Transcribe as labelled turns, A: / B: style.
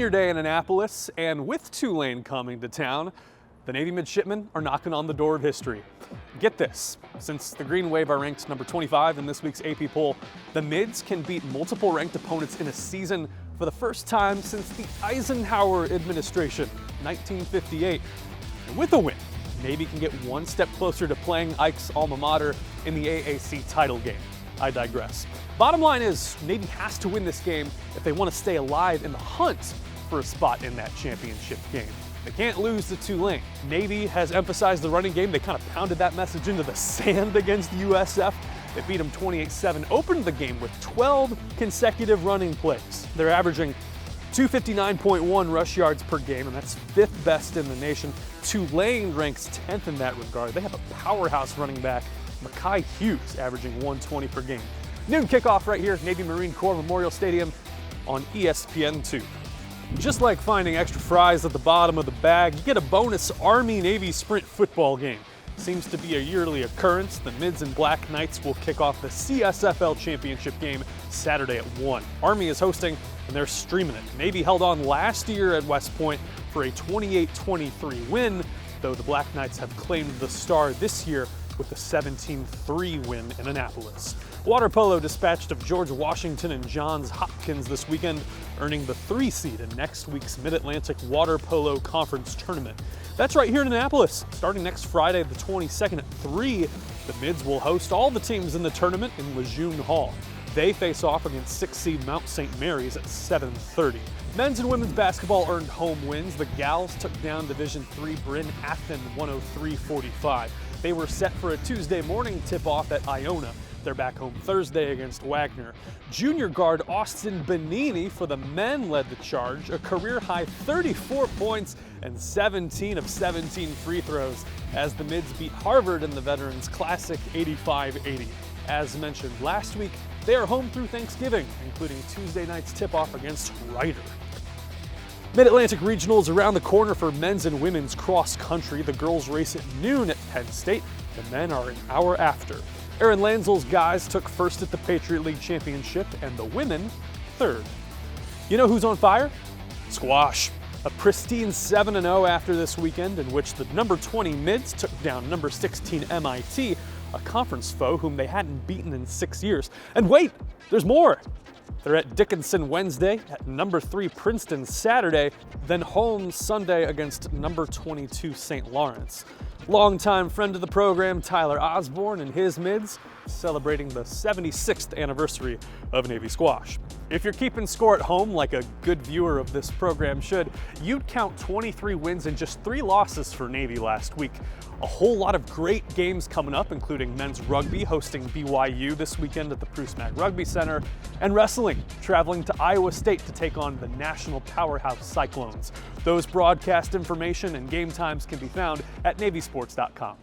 A: Senior Day in Annapolis, and with Tulane coming to town, the Navy midshipmen are knocking on the door of history. Get this, since the Green Wave are ranked number 25 in this week's AP poll, the Mids can beat multiple ranked opponents in a season for the first time since the Eisenhower administration, 1958. And with a win, Navy can get one step closer to playing Ike's alma mater in the AAC title game. I digress. Bottom line is, Navy has to win this game if they want to stay alive in the hunt for a spot in that championship game. They can't lose to Tulane. Navy has emphasized the running game. They kind of pounded that message into the sand against USF. They beat them 28-7, opened the game with 12 consecutive running plays. They're averaging 259.1 rush yards per game, and that's 5th best in the nation. Tulane ranks 10th in that regard. They have a powerhouse running back, Mekhi Hughes, averaging 120 per game. Noon kickoff right here at Navy Marine Corps Memorial Stadium on ESPN2. Just like finding extra fries at the bottom of the bag, you get a bonus Army-Navy sprint football game. Seems to be a yearly occurrence. The Mids and Black Knights will kick off the CSFL championship game Saturday at 1. Army is hosting, and they're streaming it. Navy held on last year at West Point for a 28-23 win, though the Black Knights have claimed the star this year with a 17-3 win in Annapolis. Water polo dispatched of George Washington and Johns Hopkins this weekend, earning the 3 seed in next week's Mid-Atlantic Water Polo Conference Tournament. That's right here in Annapolis. Starting next Friday the 22nd at 3, the Mids will host all the teams in the tournament in Lejeune Hall. They face off against 6 seed Mount St. Mary's at 7:30. Men's and women's basketball earned home wins. The Gals took down Division III Bryn Athyn 103-45. They were set for a Tuesday morning tip-off at Iona. They're back home Thursday against Wagner. Junior guard Austin Benini for the men led the charge, a career-high 34 points and 17 of 17 free throws as the Mids beat Harvard in the Veterans Classic 85-80. As mentioned last week, they are home through Thanksgiving, including Tuesday night's tip-off against Rider. Mid-Atlantic Regionals around the corner for men's and women's cross country. The girls race at noon at Penn State. The men are an hour after. Aaron Lanzel's guys took first at the Patriot League Championship, and the women third. You know who's on fire? Squash. A pristine 7-0 after this weekend, in which the number 20 Mids took down number 16 MIT, a conference foe whom they hadn't beaten in 6 years. And wait, there's more. They're at Dickinson Wednesday, at number 3 Princeton Saturday, then home Sunday against number 22 St. Lawrence. Longtime friend of the program, Tyler Osborne and his Mids, celebrating the 76th anniversary of Navy Squash. If you're keeping score at home like a good viewer of this program should, you'd count 23 wins and just 3 losses for Navy last week. A whole lot of great games coming up, including men's rugby hosting BYU this weekend at the Bruce Mack Rugby Center, and wrestling traveling to Iowa State to take on the national powerhouse Cyclones. Those broadcast information and game times can be found at navysports.com.